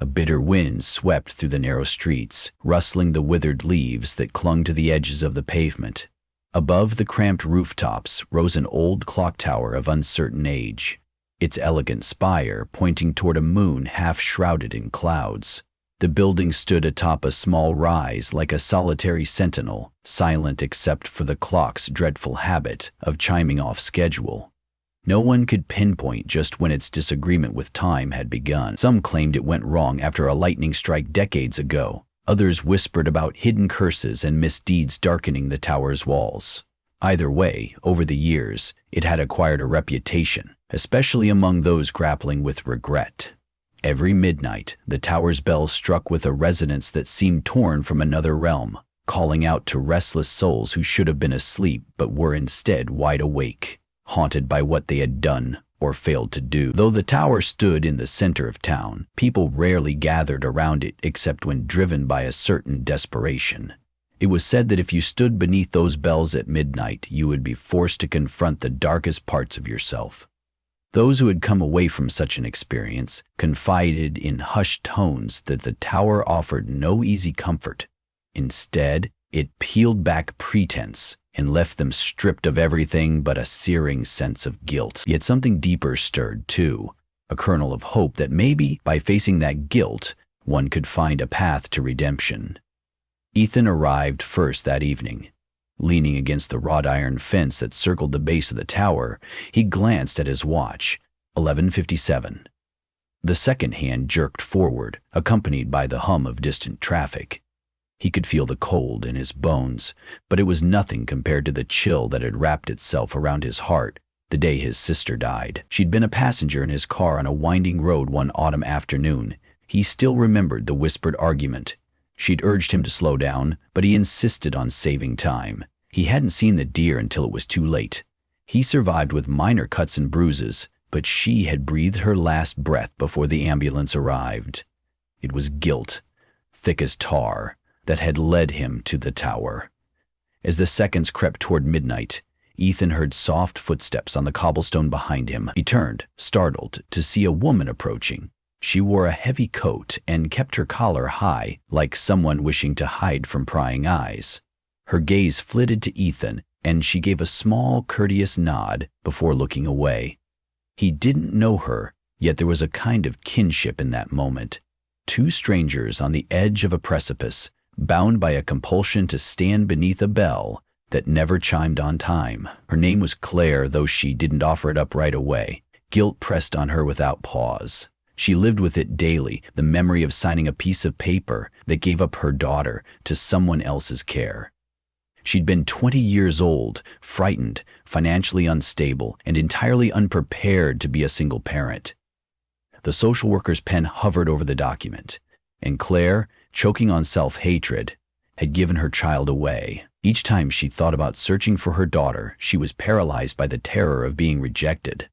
A bitter wind swept through the narrow streets, rustling the withered leaves that clung to the edges of the pavement. Above the cramped rooftops rose an old clock tower of uncertain age, its elegant spire pointing toward a moon half shrouded in clouds. The building stood atop a small rise like a solitary sentinel, silent except for the clock's dreadful habit of chiming off schedule. No one could pinpoint just when its disagreement with time had begun. Some claimed it went wrong after a lightning strike decades ago. Others whispered about hidden curses and misdeeds darkening the tower's walls. Either way, over the years, it had acquired a reputation, especially among those grappling with regret. Every midnight, the tower's bell struck with a resonance that seemed torn from another realm, calling out to restless souls who should have been asleep but were instead wide awake, haunted by what they had done or failed to do. Though the tower stood in the center of town, people rarely gathered around it except when driven by a certain desperation. It was said that if you stood beneath those bells at midnight, you would be forced to confront the darkest parts of yourself. Those who had come away from such an experience confided in hushed tones that the tower offered no easy comfort. Instead, it peeled back pretense and left them stripped of everything but a searing sense of guilt. Yet something deeper stirred too, a kernel of hope that maybe, by facing that guilt, one could find a path to redemption. Ethan arrived first that evening. Leaning against the wrought iron fence that circled the base of the tower, he glanced at his watch, 11:57. The second hand jerked forward, accompanied by the hum of distant traffic. He could feel the cold in his bones, but it was nothing compared to the chill that had wrapped itself around his heart the day his sister died. She'd been a passenger in his car on a winding road one autumn afternoon. He still remembered the whispered argument. She'd urged him to slow down, but he insisted on saving time. He hadn't seen the deer until it was too late. He survived with minor cuts and bruises, but she had breathed her last breath before the ambulance arrived. It was guilt, thick as tar, that had led him to the tower. As the seconds crept toward midnight, Ethan heard soft footsteps on the cobblestone behind him. He turned, startled, to see a woman approaching. She wore a heavy coat and kept her collar high, like someone wishing to hide from prying eyes. Her gaze flitted to Ethan, and she gave a small, courteous nod before looking away. He didn't know her, yet there was a kind of kinship in that moment. Two strangers on the edge of a precipice, bound by a compulsion to stand beneath a bell that never chimed on time. Her name was Claire, though she didn't offer it up right away. Guilt pressed on her without pause. She lived with it daily, the memory of signing a piece of paper that gave up her daughter to someone else's care. She'd been 20 years old, frightened, financially unstable, and entirely unprepared to be a single parent. The social worker's pen hovered over the document, and Claire, choking on self-hatred, had given her child away. Each time she thought about searching for her daughter, she was paralyzed by the terror of being rejected.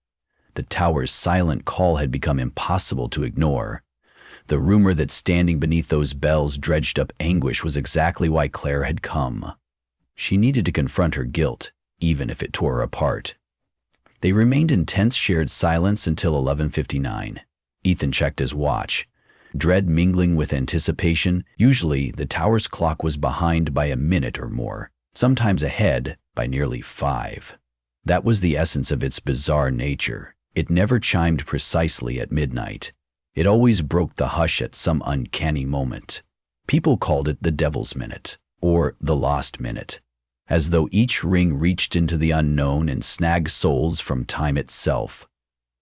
The tower's silent call had become impossible to ignore. The rumor that standing beneath those bells dredged up anguish was exactly why Claire had come. She needed to confront her guilt, even if it tore her apart. They remained in tense shared silence until 11:59. Ethan checked his watch. Dread mingling with anticipation, usually the tower's clock was behind by a minute or more, sometimes ahead by nearly 5. That was the essence of its bizarre nature. It never chimed precisely at midnight. It always broke the hush at some uncanny moment. People called it the Devil's Minute, or the Lost Minute, as though each ring reached into the unknown and snagged souls from time itself.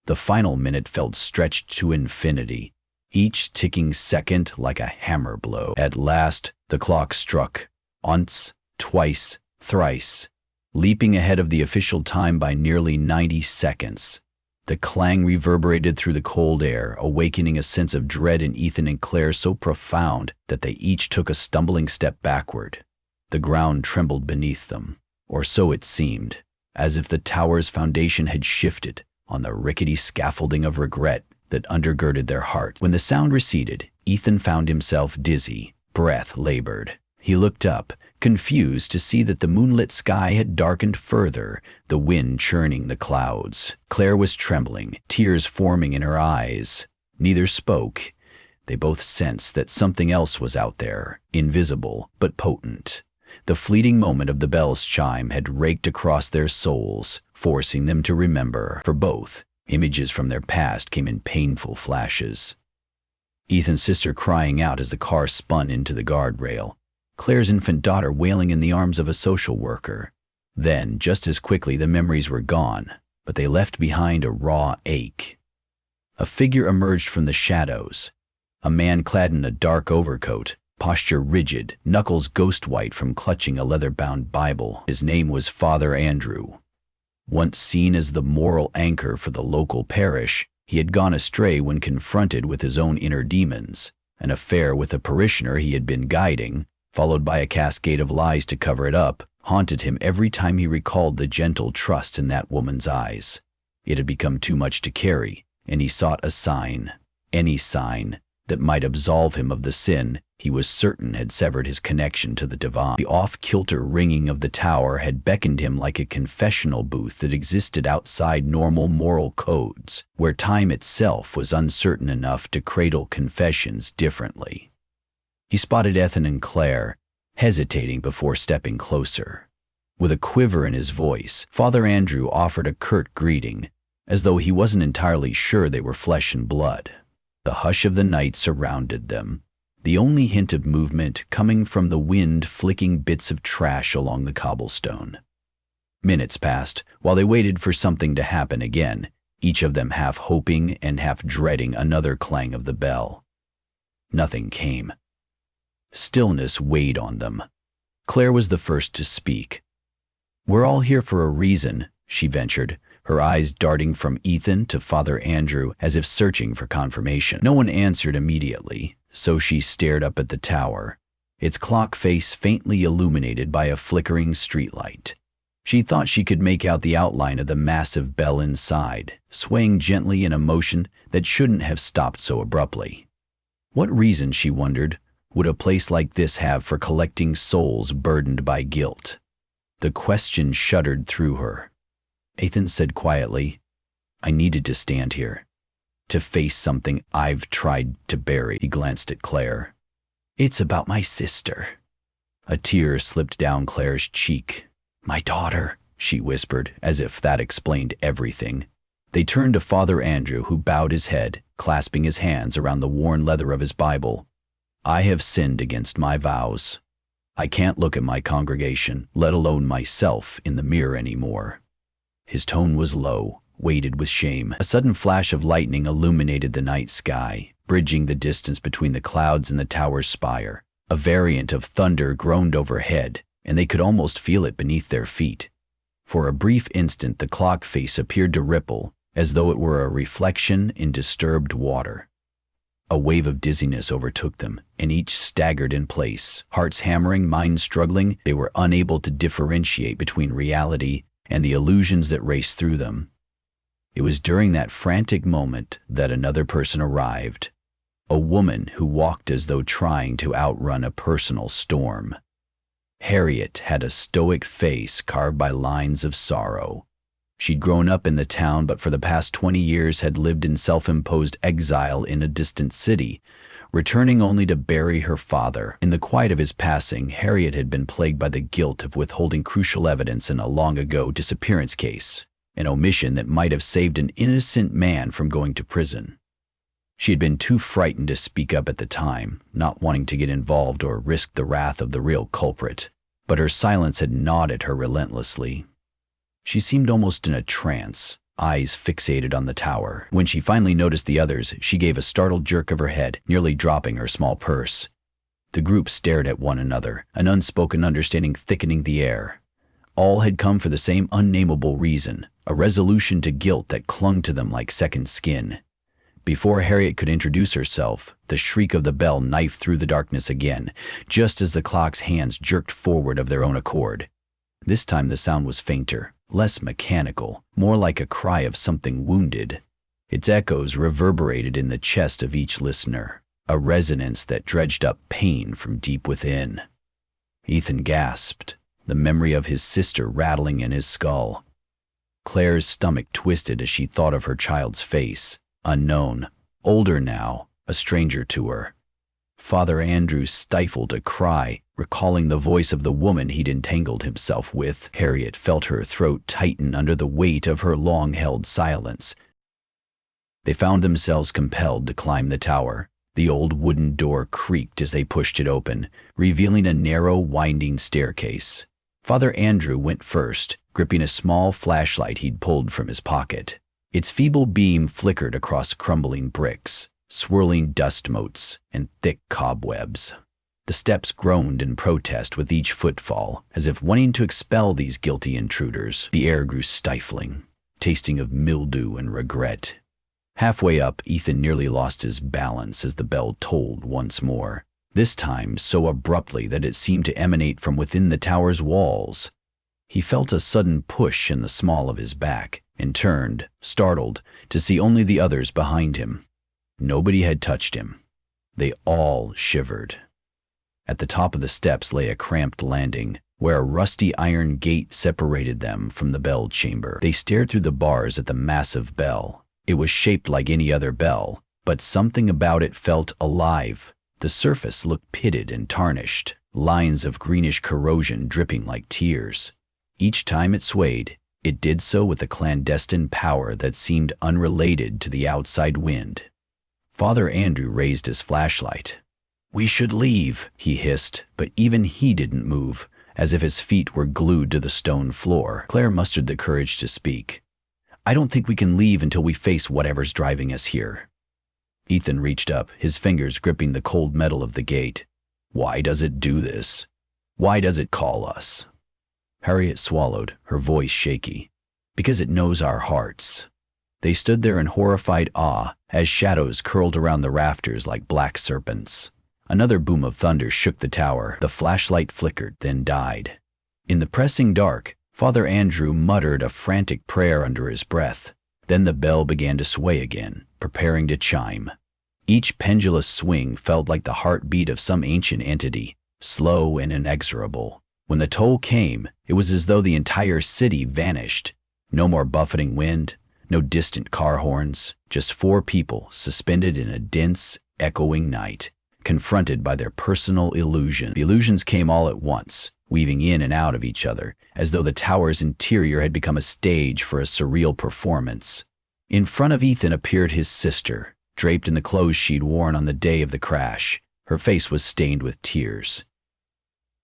The final minute felt stretched to infinity, each ticking second like a hammer blow. At last, the clock struck, once, twice, thrice, leaping ahead of the official time by nearly 90 seconds. The clang reverberated through the cold air, awakening a sense of dread in Ethan and Claire so profound that they each took a stumbling step backward. The ground trembled beneath them, or so it seemed, as if the tower's foundation had shifted on the rickety scaffolding of regret that undergirded their heart. When the sound receded, Ethan found himself dizzy, breath labored. He looked up, confused to see that the moonlit sky had darkened further, the wind churning the clouds. Claire was trembling, tears forming in her eyes. Neither spoke. They both sensed that something else was out there, invisible but potent. The fleeting moment of the bell's chime had raked across their souls, forcing them to remember. For both, images from their past came in painful flashes. Ethan's sister crying out as the car spun into the guardrail. Claire's infant daughter wailing in the arms of a social worker. Then, just as quickly, the memories were gone, but they left behind a raw ache. A figure emerged from the shadows. A man clad in a dark overcoat, posture rigid, knuckles ghost-white from clutching a leather-bound Bible. His name was Father Andrew. Once seen as the moral anchor for the local parish, he had gone astray when confronted with his own inner demons. An affair with a parishioner he had been guiding, followed by a cascade of lies to cover it up, haunted him every time he recalled the gentle trust in that woman's eyes. It had become too much to carry, and he sought a sign, any sign, that might absolve him of the sin he was certain had severed his connection to the divine. The off-kilter ringing of the tower had beckoned him like a confessional booth that existed outside normal moral codes, where time itself was uncertain enough to cradle confessions differently. He spotted Ethan and Claire, hesitating before stepping closer. With a quiver in his voice, Father Andrew offered a curt greeting, as though he wasn't entirely sure they were flesh and blood. The hush of the night surrounded them, the only hint of movement coming from the wind flicking bits of trash along the cobblestone. Minutes passed while they waited for something to happen again, each of them half hoping and half dreading another clang of the bell. Nothing came. Stillness weighed on them. Claire was the first to speak. "We're all here for a reason," she ventured, her eyes darting from Ethan to Father Andrew as if searching for confirmation. No one answered immediately, so she stared up at the tower, its clock face faintly illuminated by a flickering streetlight. She thought she could make out the outline of the massive bell inside, swaying gently in a motion that shouldn't have stopped so abruptly. What reason, she wondered, would a place like this have for collecting souls burdened by guilt? The question shuddered through her. Ethan said quietly, "I needed to stand here, to face something I've tried to bury." He glanced at Claire. "It's about my sister." A tear slipped down Claire's cheek. "My daughter," she whispered, as if that explained everything. They turned to Father Andrew, who bowed his head, clasping his hands around the worn leather of his Bible. "I have sinned against my vows. I can't look at my congregation, let alone myself, in the mirror anymore." His tone was low, weighted with shame. A sudden flash of lightning illuminated the night sky, bridging the distance between the clouds and the tower's spire. A variant of thunder groaned overhead, and they could almost feel it beneath their feet. For a brief instant the clock face appeared to ripple, as though it were a reflection in disturbed water. A wave of dizziness overtook them, and each staggered in place, hearts hammering, minds struggling. They were unable to differentiate between reality and the illusions that raced through them. It was during that frantic moment that another person arrived, a woman who walked as though trying to outrun a personal storm. Harriet had a stoic face carved by lines of sorrow. She'd grown up in the town, but for the past 20 years had lived in self-imposed exile in a distant city, returning only to bury her father. In the quiet of his passing, Harriet had been plagued by the guilt of withholding crucial evidence in a long-ago disappearance case, an omission that might have saved an innocent man from going to prison. She had been too frightened to speak up at the time, not wanting to get involved or risk the wrath of the real culprit, but her silence had gnawed at her relentlessly. She seemed almost in a trance, eyes fixated on the tower. When she finally noticed the others, she gave a startled jerk of her head, nearly dropping her small purse. The group stared at one another, an unspoken understanding thickening the air. All had come for the same unnameable reason, a resolution to guilt that clung to them like second skin. Before Harriet could introduce herself, the shriek of the bell knifed through the darkness again, just as the clock's hands jerked forward of their own accord. This time the sound was fainter, less mechanical, more like a cry of something wounded. Its echoes reverberated in the chest of each listener, a resonance that dredged up pain from deep within. Ethan gasped, the memory of his sister rattling in his skull. Claire's stomach twisted as she thought of her child's face, unknown, older now, a stranger to her. Father Andrew stifled a cry, recalling the voice of the woman he'd entangled himself with. Harriet felt her throat tighten under the weight of her long-held silence. They found themselves compelled to climb the tower. The old wooden door creaked as they pushed it open, revealing a narrow, winding staircase. Father Andrew went first, gripping a small flashlight he'd pulled from his pocket. Its feeble beam flickered across crumbling bricks, swirling dust motes, and thick cobwebs. The steps groaned in protest with each footfall, as if wanting to expel these guilty intruders. The air grew stifling, tasting of mildew and regret. Halfway up, Ethan nearly lost his balance as the bell tolled once more, this time so abruptly that it seemed to emanate from within the tower's walls. He felt a sudden push in the small of his back, and turned, startled, to see only the others behind him. Nobody had touched him. They all shivered. At the top of the steps lay a cramped landing, where a rusty iron gate separated them from the bell chamber. They stared through the bars at the massive bell. It was shaped like any other bell, but something about it felt alive. The surface looked pitted and tarnished, lines of greenish corrosion dripping like tears. Each time it swayed, it did so with a clandestine power that seemed unrelated to the outside wind. Father Andrew raised his flashlight. "We should leave," he hissed, but even he didn't move, as if his feet were glued to the stone floor. Claire mustered the courage to speak. "I don't think we can leave until we face whatever's driving us here." Ethan reached up, his fingers gripping the cold metal of the gate. "Why does it do this? Why does it call us?" Harriet swallowed, her voice shaky. "Because it knows our hearts." They stood there in horrified awe as shadows curled around the rafters like black serpents. Another boom of thunder shook the tower. The flashlight flickered, then died. In the pressing dark, Father Andrew muttered a frantic prayer under his breath. Then the bell began to sway again, preparing to chime. Each pendulous swing felt like the heartbeat of some ancient entity, slow and inexorable. When the toll came, it was as though the entire city vanished. No more buffeting wind, no distant car horns, just four people suspended in a dense, echoing night, confronted by their personal illusion. The illusions came all at once, weaving in and out of each other, as though the tower's interior had become a stage for a surreal performance. In front of Ethan appeared his sister, draped in the clothes she'd worn on the day of the crash. Her face was stained with tears.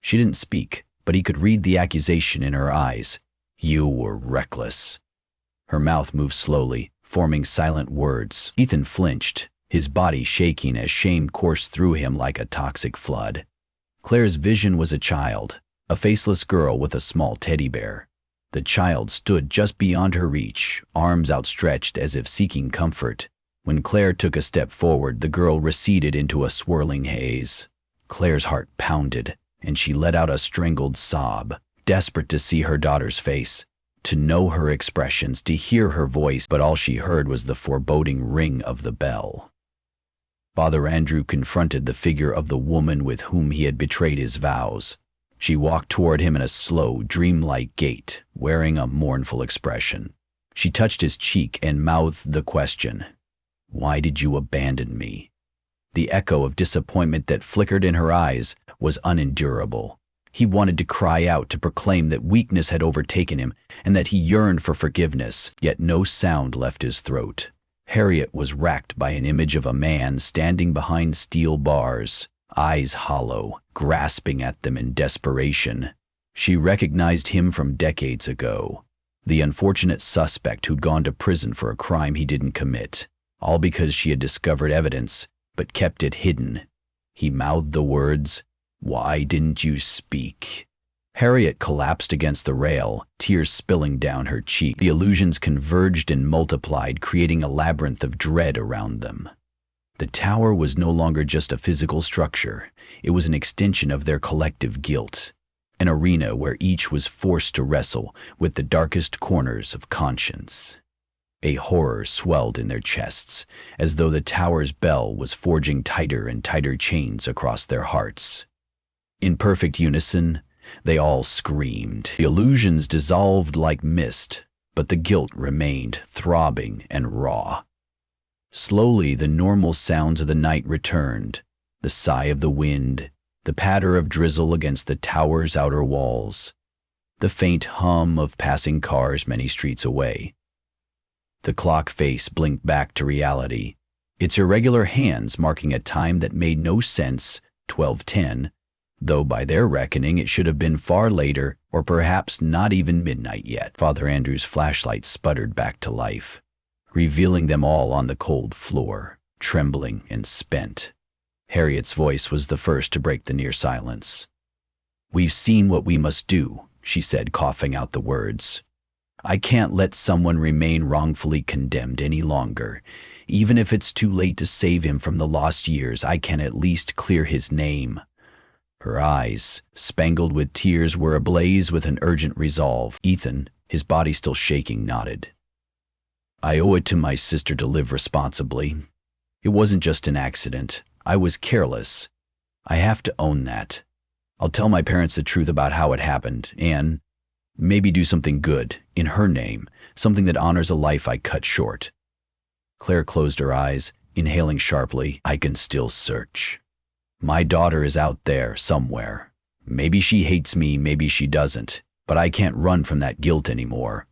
She didn't speak, but he could read the accusation in her eyes. "You were reckless." Her mouth moved slowly, forming silent words. Ethan flinched, his body shaking as shame coursed through him like a toxic flood. Claire's vision was a child, a faceless girl with a small teddy bear. The child stood just beyond her reach, arms outstretched as if seeking comfort. When Claire took a step forward, the girl receded into a swirling haze. Claire's heart pounded, and she let out a strangled sob, desperate to see her daughter's face, to know her expressions, to hear her voice, but all she heard was the foreboding ring of the bell. Father Andrew confronted the figure of the woman with whom he had betrayed his vows. She walked toward him in a slow, dreamlike gait, wearing a mournful expression. She touched his cheek and mouthed the question, "Why did you abandon me?" The echo of disappointment that flickered in her eyes was unendurable. He wanted to cry out, to proclaim that weakness had overtaken him and that he yearned for forgiveness, yet no sound left his throat. Harriet was racked by an image of a man standing behind steel bars, eyes hollow, grasping at them in desperation. She recognized him from decades ago, the unfortunate suspect who'd gone to prison for a crime he didn't commit, all because she had discovered evidence but kept it hidden. He mouthed the words, "Why didn't you speak?" Harriet collapsed against the rail, tears spilling down her cheek. The illusions converged and multiplied, creating a labyrinth of dread around them. The tower was no longer just a physical structure. It was an extension of their collective guilt, an arena where each was forced to wrestle with the darkest corners of conscience. A horror swelled in their chests, as though the tower's bell was forging tighter and tighter chains across their hearts. In perfect unison, they all screamed. The illusions dissolved like mist, but the guilt remained throbbing and raw. Slowly, the normal sounds of the night returned, the sigh of the wind, the patter of drizzle against the tower's outer walls, the faint hum of passing cars many streets away. The clock face blinked back to reality, its irregular hands marking a time that made no sense, 12:10, though by their reckoning it should have been far later, or perhaps not even midnight yet. Father Andrew's flashlight sputtered back to life, revealing them all on the cold floor, trembling and spent. Harriet's voice was the first to break the near silence. "We've seen what we must do," she said, coughing out the words. "I can't let someone remain wrongfully condemned any longer. Even if it's too late to save him from the lost years, I can at least clear his name." Her eyes, spangled with tears, were ablaze with an urgent resolve. Ethan, his body still shaking, nodded. "I owe it to my sister to live responsibly. It wasn't just an accident. I was careless. I have to own that. I'll tell my parents the truth about how it happened, and maybe do something good, in her name, something that honors a life I cut short." Claire closed her eyes, inhaling sharply. "I can still search. My daughter is out there, somewhere. Maybe she hates me, maybe she doesn't, but I can't run from that guilt anymore.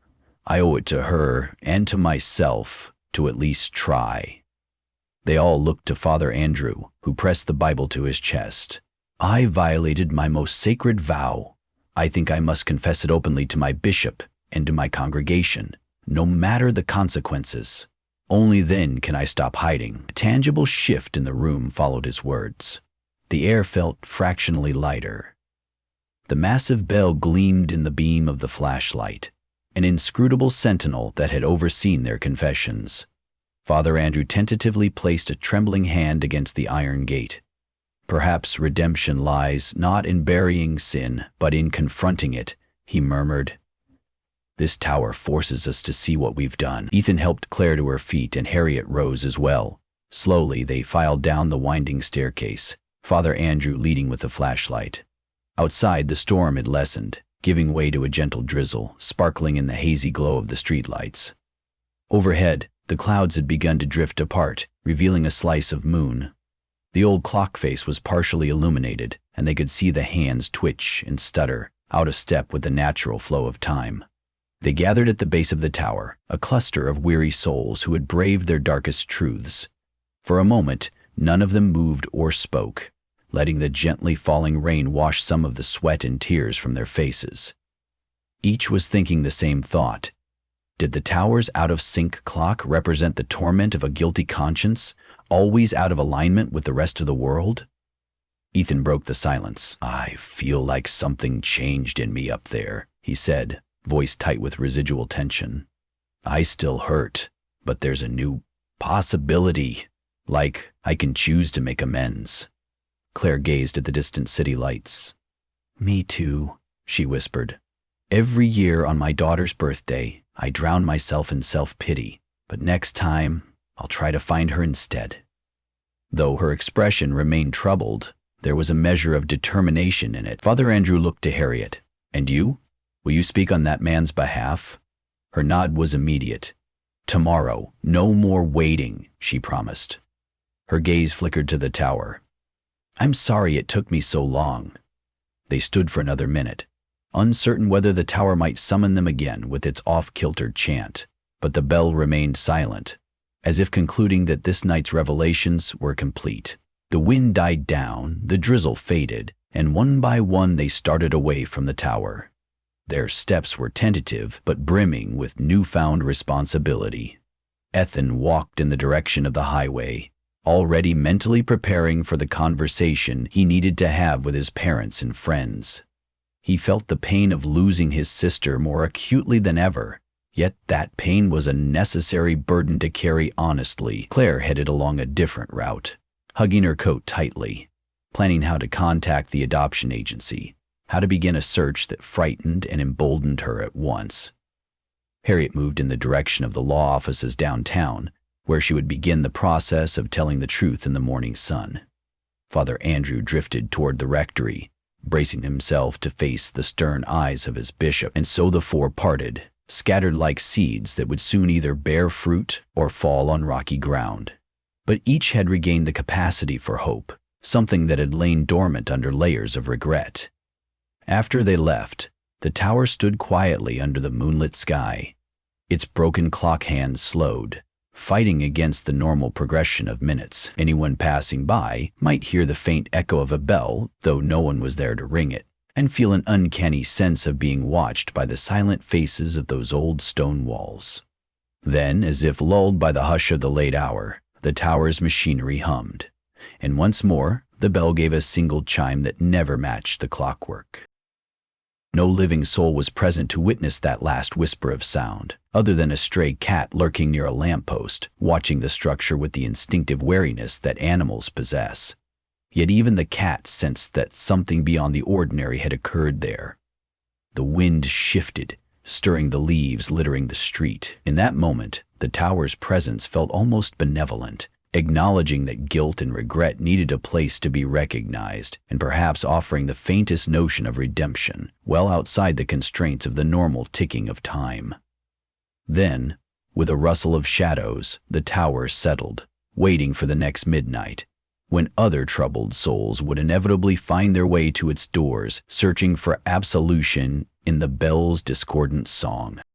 I owe it to her, and to myself, to at least try." They all looked to Father Andrew, who pressed the Bible to his chest. "I violated my most sacred vow. I think I must confess it openly to my bishop and to my congregation, no matter the consequences. Only then can I stop hiding." A tangible shift in the room followed his words. The air felt fractionally lighter. The massive bell gleamed in the beam of the flashlight, an inscrutable sentinel that had overseen their confessions. Father Andrew tentatively placed a trembling hand against the iron gate. "Perhaps redemption lies not in burying sin, but in confronting it," he murmured. "This tower forces us to see what we've done." Ethan helped Claire to her feet, and Harriet rose as well. Slowly, they filed down the winding staircase, Father Andrew leading with the flashlight. Outside, the storm had lessened, giving way to a gentle drizzle, sparkling in the hazy glow of the streetlights. Overhead, the clouds had begun to drift apart, revealing a slice of moon. The old clock face was partially illuminated, and they could see the hands twitch and stutter, out of step with the natural flow of time. They gathered at the base of the tower, a cluster of weary souls who had braved their darkest truths. For a moment, none of them moved or spoke, letting the gently falling rain wash some of the sweat and tears from their faces. Each was thinking the same thought. Did the tower's out-of-sync clock represent the torment of a guilty conscience, always out of alignment with the rest of the world? Ethan broke the silence. "I feel like something changed in me up there," he said, voice tight with residual tension. "I still hurt, but there's a new possibility, like I can choose to make amends." Claire gazed at the distant city lights. "Me too," she whispered. "Every year on my daughter's birthday, I drown myself in self-pity, but next time, I'll try to find her instead." Though her expression remained troubled, there was a measure of determination in it. Father Andrew looked to Harriet. "And you? Will you speak on that man's behalf?" Her nod was immediate. "Tomorrow, no more waiting," she promised. Her gaze flickered to the tower. "I'm sorry it took me so long." They stood for another minute, uncertain whether the tower might summon them again with its off-kilter chant, but the bell remained silent, as if concluding that this night's revelations were complete. The wind died down, the drizzle faded, and one by one they started away from the tower. Their steps were tentative, but brimming with newfound responsibility. Ethan walked in the direction of the highway, already mentally preparing for the conversation he needed to have with his parents and friends. He felt the pain of losing his sister more acutely than ever, yet that pain was a necessary burden to carry honestly. Claire headed along a different route, hugging her coat tightly, planning how to contact the adoption agency, how to begin a search that frightened and emboldened her at once. Harriet moved in the direction of the law offices downtown, where she would begin the process of telling the truth in the morning sun. Father Andrew drifted toward the rectory, bracing himself to face the stern eyes of his bishop, and so the four parted, scattered like seeds that would soon either bear fruit or fall on rocky ground. But each had regained the capacity for hope, something that had lain dormant under layers of regret. After they left, the tower stood quietly under the moonlit sky. Its broken clock hands slowed, fighting against the normal progression of minutes. Anyone passing by might hear the faint echo of a bell, though no one was there to ring it, and feel an uncanny sense of being watched by the silent faces of those old stone walls. Then, as if lulled by the hush of the late hour, the tower's machinery hummed, and once more the bell gave a single chime that never matched the clockwork. No living soul was present to witness that last whisper of sound, other than a stray cat lurking near a lamppost, watching the structure with the instinctive wariness that animals possess. Yet even the cat sensed that something beyond the ordinary had occurred there. The wind shifted, stirring the leaves littering the street. In that moment, the tower's presence felt almost benevolent, acknowledging that guilt and regret needed a place to be recognized, and perhaps offering the faintest notion of redemption, well outside the constraints of the normal ticking of time. Then, with a rustle of shadows, the tower settled, waiting for the next midnight, when other troubled souls would inevitably find their way to its doors, searching for absolution in the bell's discordant song.